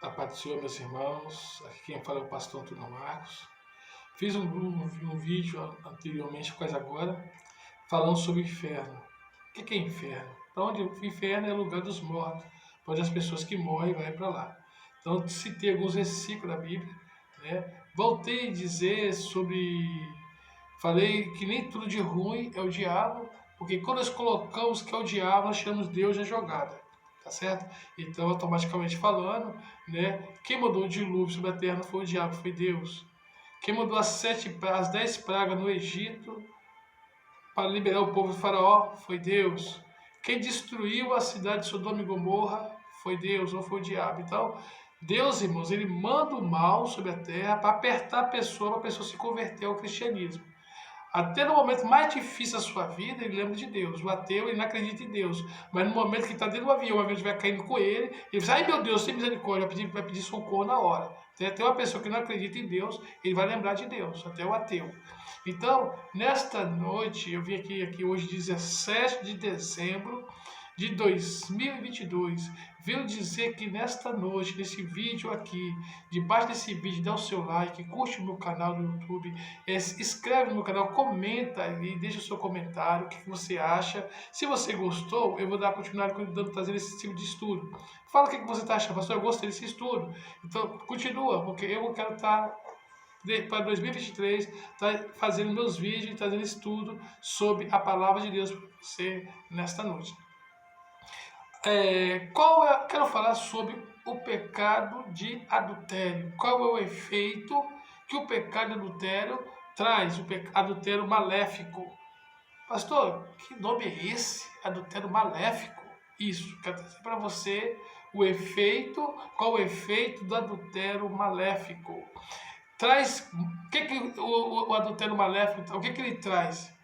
A paz do Senhor, meus irmãos. Aqui quem fala é o pastor Antônio Marcos. Fiz um vídeo anteriormente, quase agora, falando sobre o inferno. O que é inferno? Para onde o inferno é o lugar dos mortos, onde as pessoas que morrem vão para lá. Então, citei alguns versículos da Bíblia, né? Voltei a dizer sobre. Falei que nem tudo de ruim é o diabo, porque quando nós colocamos que é o diabo, nós chamamos Deus de jogada. Tá certo? Então, automaticamente falando, né? Quem mandou o dilúvio sobre a terra não foi o diabo, foi Deus. Quem mandou as 10 pragas no Egito para liberar o povo de Faraó foi Deus. Quem destruiu a cidade de Sodoma e Gomorra foi Deus, não foi o diabo. Então, Deus, irmãos, ele manda o mal sobre a terra para apertar para a pessoa se converter ao cristianismo. Até no momento mais difícil da sua vida, ele lembra de Deus. O ateu, ele não acredita em Deus. Mas no momento que ele está dentro do avião, o avião estiver caindo com ele, ele diz, ai meu Deus, tem misericórdia, vai pedir socorro na hora. Tem uma pessoa que não acredita em Deus, ele vai lembrar de Deus, até o ateu. Então, nesta noite, eu vim aqui hoje, 17 de dezembro de 2022, venho dizer que nesta noite, nesse vídeo aqui, debaixo desse vídeo, dá o seu like, curte o meu canal no YouTube, inscreve no meu canal, comenta e deixa o seu comentário, o que você acha. Se você gostou, eu vou dar continuidade trazendo esse tipo de estudo. Fala o que você está achando, pastor, eu gostei desse estudo. Então, continua, porque eu quero estar para 2023, fazendo meus vídeos e trazendo estudo sobre a palavra de Deus para você nesta noite. Quero falar sobre o pecado de adultério. Qual é o efeito que o pecado de adultério traz? O adultério maléfico. Pastor, que nome é esse? Adultério maléfico? Isso, quero trazer para você o efeito. Qual o efeito do adultério maléfico? Traz. O adultério maléfico, o que ele traz?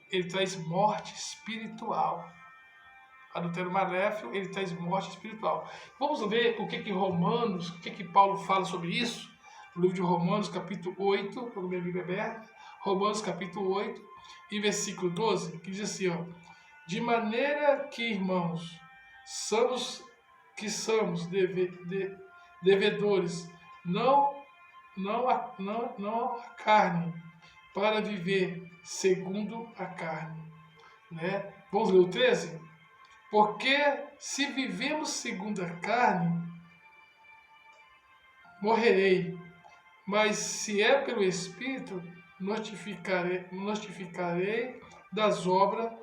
Ele traz morte espiritual. Adultério maléfico, ele traz morte espiritual. Vamos ver o que Romanos, o que Paulo fala sobre isso? No livro de Romanos, capítulo 8, estou com minha Bíblia aberta, Romanos, capítulo 8, e versículo 12, que diz assim, ó, de maneira que, irmãos, somos devedores, não a carne, para viver segundo a carne. Né? Vamos ler o 13? Porque se vivemos segundo a carne, morrerei. Mas se é pelo Espírito, notificarei das obras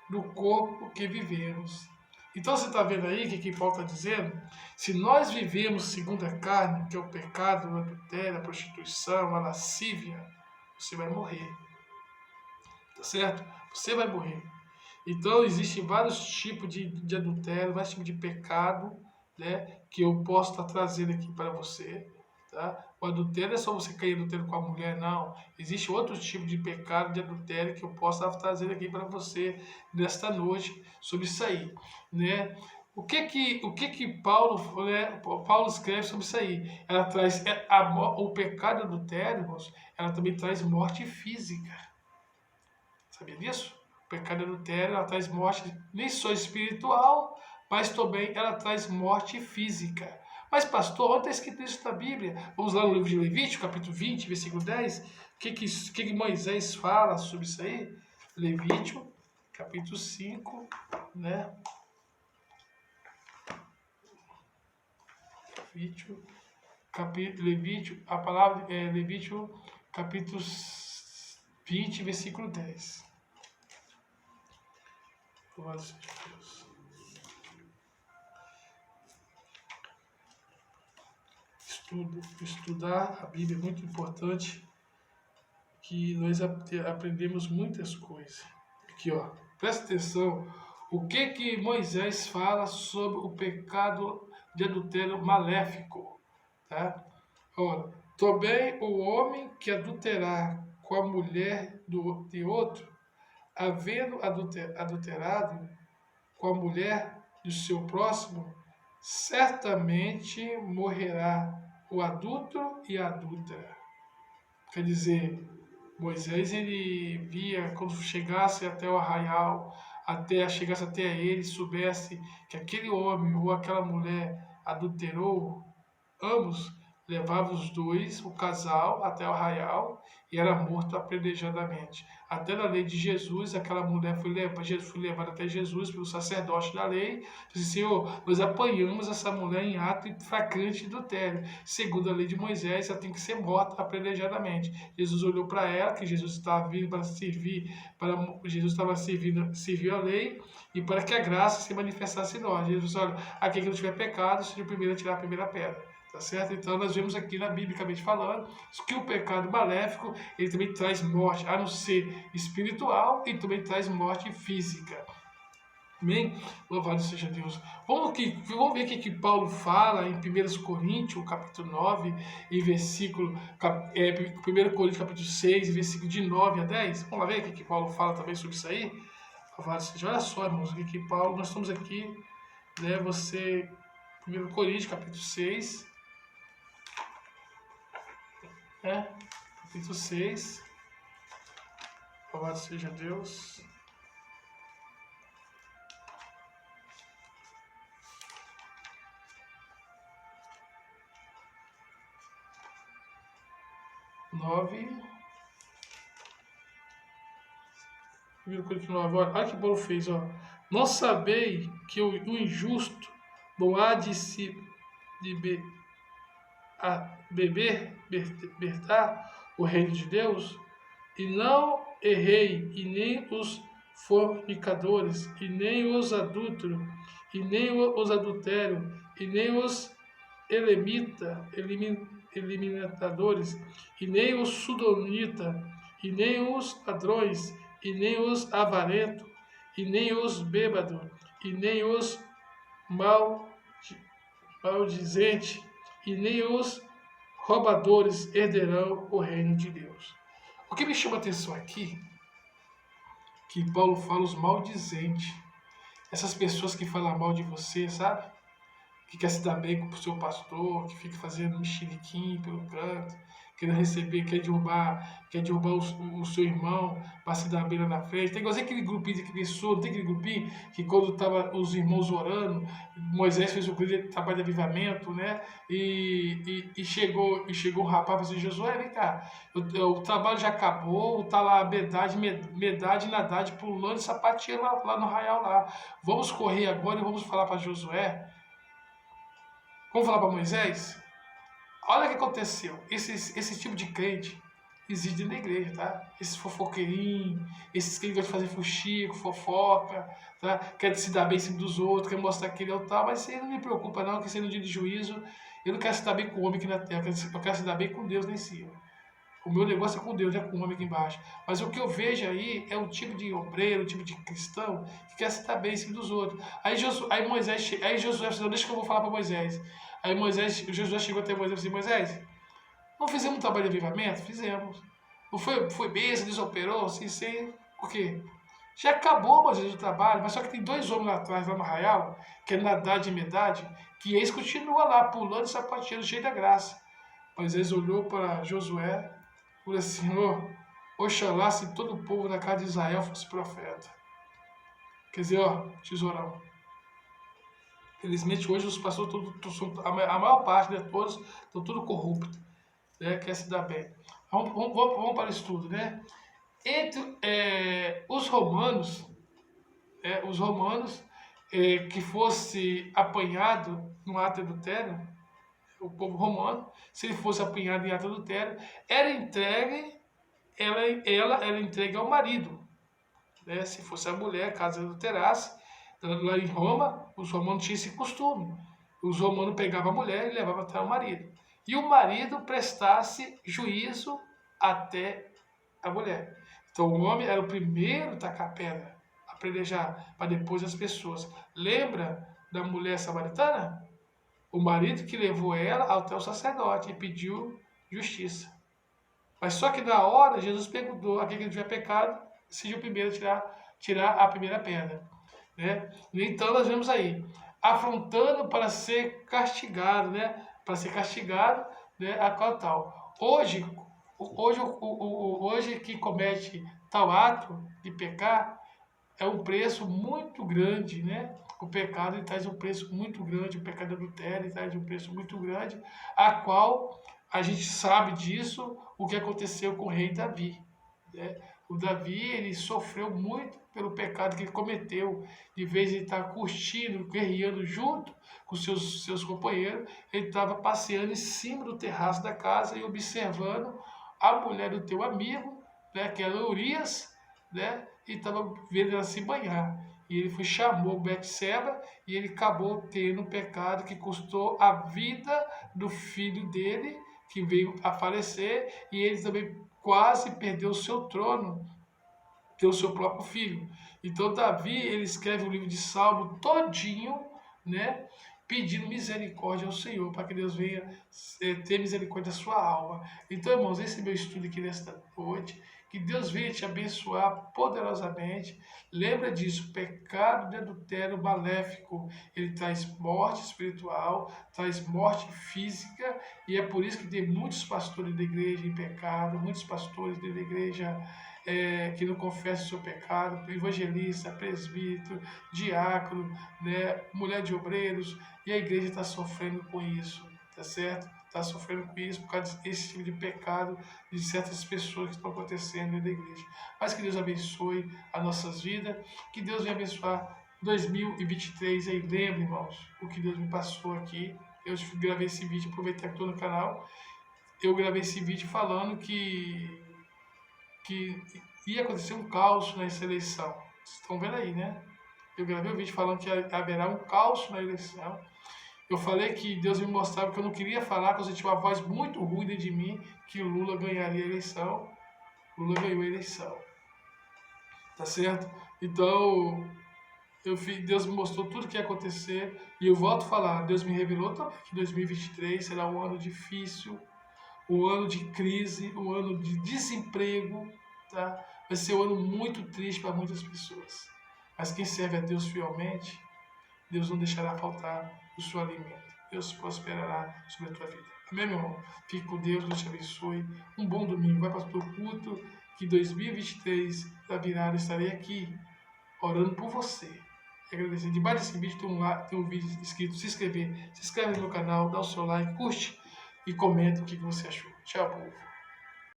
do corpo que vivemos. Então você está vendo aí que Paulo está dizendo? Se nós vivemos segundo a carne, que é o pecado, o adultério, a prostituição, a lascívia, você vai morrer. Tá certo? Você vai morrer. Então, existem vários tipos de adultério, vários tipos de pecado, né, que eu posso estar trazendo aqui para você. Tá? O adultério é só você cair adultério com a mulher, não. Existe outro tipo de pecado, de adultério, que eu posso estar trazendo aqui para você nesta noite sobre isso aí. Né? O que Paulo, né, Paulo escreve sobre isso aí? Ela traz o pecado de adultério, irmãos, ela também traz morte física. Sabia disso? O pecado adultério, ela traz morte nem só espiritual, mas também ela traz morte física. Mas pastor, onde está escrito isso na Bíblia? Vamos lá no livro de Levítico, capítulo 20, versículo 10. O que Moisés fala sobre isso aí? Levítico, capítulo 5, né? Levítico, a palavra é Levítico, capítulo 20, versículo 10. Louvado seja Deus. Estudar a Bíblia é muito importante, que nós aprendemos muitas coisas. Aqui, ó, presta atenção. O que Moisés fala sobre o pecado de adultério maléfico? Tá? Ora, também o homem que adulterar com a mulher de outro, havendo adulterado com a mulher do seu próximo, certamente morrerá o adúltero e a adúltera. Quer dizer, Moisés ele via quando chegasse até o arraial, chegasse até ele, soubesse que aquele homem ou aquela mulher adulterou, ambos levavam os dois, o casal, até o arraial e era morto apedrejadamente. Até na lei de Jesus, aquela mulher foi levada até Jesus pelo sacerdote da lei. Disse: Senhor, nós apanhamos essa mulher em ato flagrante de adultério. Segundo a lei de Moisés, ela tem que ser morta apedrejadamente. Jesus olhou para ela, que Jesus estava vindo para servir, Jesus estava serviu a lei e para que a graça se manifestasse em nós. Jesus falou: olha, aquele que não tiver pecado, seja o primeiro a tirar a primeira pedra. Tá certo? Então nós vemos aqui na biblicamente falando que o pecado maléfico ele também traz morte, a não ser espiritual, e também traz morte física. Amém? Louvado seja Deus. Vamos ver o que Paulo fala em 1 Coríntios, capítulo 9, e versículo, 1 Coríntios, capítulo 6, versículo de 9 a 10. Vamos lá ver o que Paulo fala também sobre isso aí? Louvado seja. Olha só, irmãos, o que Paulo, nós estamos aqui, né, 1 Coríntios, capítulo 6, capítulo 6, louvado seja Deus. Olha o que Paulo fez, ó. Não sabeis que o injusto não há de se beber o reino de Deus? E não errei, e nem os fornicadores, e nem os adúlteros, e nem os adultérios, e nem os eliminadores, e nem os sodomitas, e nem os ladrões, e nem os avarentos, e nem os bêbados, e nem os maldizentes, e nem os roubadores herderão o reino de Deus. O que me chama a atenção aqui, que Paulo fala os maldizentes, essas pessoas que falam mal de você, sabe? Que quer se dar bem com o seu pastor, que fica fazendo mexeriquinho pelo canto, querendo receber, quer derrubar o seu irmão para se dar bem lá na frente. Tem igual aquele grupinho de pessoas, não tem aquele grupinho que quando estavam os irmãos orando, Moisés fez o grande trabalho de avivamento, né? E chegou um rapaz e falou assim: Josué, vem cá, o trabalho já acabou, tá lá Medade e Nadade pulando e sapateando lá no arraial lá. Vamos correr agora e vamos falar para Josué. Vamos falar para Moisés? Olha o que aconteceu. Esse tipo de crente existe dentro da igreja, tá? Esses fofoqueirinhos, esses que gostam de fazer fuxico, fofoca, tá? Quer se dar bem em cima dos outros, quer mostrar que ele é o tal, mas isso aí não me preocupa não, que isso aí no dia de juízo, eu não quero se dar bem com o homem aqui na terra, eu quero se dar bem com Deus lá em cima. O meu negócio é com Deus, não é com o homem aqui embaixo. Mas o que eu vejo aí é o tipo de obreiro, o tipo de cristão que quer se dar bem em cima dos outros. Aí Josué falou: deixa que eu vou falar para Moisés. Aí Josué chegou até Moisés e disse: Moisés, não fizemos um trabalho de avivamento? Fizemos. Não foi bênção, desoperou, assim, sem. Por quê? Já acabou, Moisés, o trabalho, mas só que tem dois homens lá atrás, lá no arraial, que é Nadade e Medade, que eles continuam lá, pulando e sapateando, cheio da graça. Moisés olhou para Josué e falou assim: oxalá se todo o povo da casa de Israel fosse profeta. Quer dizer, ó, tesourão. Felizmente hoje os pastores, a maior parte de todos, estão tudo corruptos, né? Quer se dar bem. Vamos para o estudo, né? Entre os romanos, que fosse apanhado no ato adultério, o povo romano, se ele fosse apanhado em ato adultério, era entregue ao marido, né? Se fosse a mulher, caso adulterasse, lá em Roma, os romanos tinham esse costume. Os romanos pegavam a mulher e levavam até o marido. E o marido prestasse juízo até a mulher. Então o homem era o primeiro a tacar a pedra, a pelejar, para depois as pessoas. Lembra da mulher samaritana? O marido que levou ela até o sacerdote e pediu justiça. Mas só que na hora Jesus perguntou: aquele que tiver pecado, seja o primeiro a tirar a primeira pedra. Né? Então nós vemos aí, afrontando para ser castigado, né? Para ser castigado, né? A qual tal. Hoje que comete tal ato de pecar, é um preço muito grande, né? O pecado ele traz um preço muito grande, o pecado adultério ele traz um preço muito grande, a qual a gente sabe disso, o que aconteceu com o rei Davi, né? O Davi, ele sofreu muito pelo pecado que ele cometeu. De vez de estar curtindo, guerreando junto com seus companheiros, ele estava passeando em cima do terraço da casa e observando a mulher do teu amigo, né, que era Urias, né, e estava vendo ela se banhar. E ele foi, chamou Betseba e ele acabou tendo um pecado que custou a vida do filho dele, que veio a falecer, e ele também quase perdeu o seu trono pelo seu próprio filho. Então Davi, ele escreve o livro de Salmo todinho, né, pedindo misericórdia ao Senhor, para que Deus venha ter misericórdia da sua alma. Então, irmãos, esse é meu estudo aqui nesta noite. Que Deus venha te abençoar poderosamente. Lembra disso, pecado de adultério maléfico, ele traz morte espiritual, traz morte física, e é por isso que tem muitos pastores da igreja em pecado, muitos pastores da igreja que não confessa o seu pecado, evangelista, presbítero, diácono, né, mulher de obreiros, e a igreja está sofrendo com isso, tá certo? Está sofrendo com isso por causa desse tipo de pecado de certas pessoas que estão acontecendo dentro da igreja. Mas que Deus abençoe as nossas vidas, que Deus venha abençoar 2023 aí. Lembre, irmãos, o que Deus me passou aqui. Eu gravei esse vídeo, aproveitar que estou no canal. Eu gravei esse vídeo falando que ia acontecer um caos nessa eleição. Vocês estão vendo aí, né? Eu gravei um vídeo falando que haverá um caos na eleição. Eu falei que Deus me mostrava que eu não queria falar, que eu sentia uma voz muito ruim dentro de mim, que o Lula ganharia a eleição. Lula ganhou a eleição. Tá certo? Então, Deus me mostrou tudo o que ia acontecer. E eu volto a falar, Deus me revelou também que 2023 será um ano difícil, um ano de crise, um ano de desemprego, tá? Vai ser um ano muito triste para muitas pessoas. Mas quem serve a Deus fielmente, Deus não deixará faltar o seu alimento. Deus prosperará sobre a tua vida. Amém, meu irmão? Fique com Deus, Deus te abençoe. Um bom domingo. Vai para o teu culto, que 2023, da virada, estarei aqui, orando por você. E agradecer. Debaixo desse vídeo tem um vídeo escrito se inscrever. Se inscreve no meu canal, dá o seu like, curte e comenta o que você achou. Tchau, povo.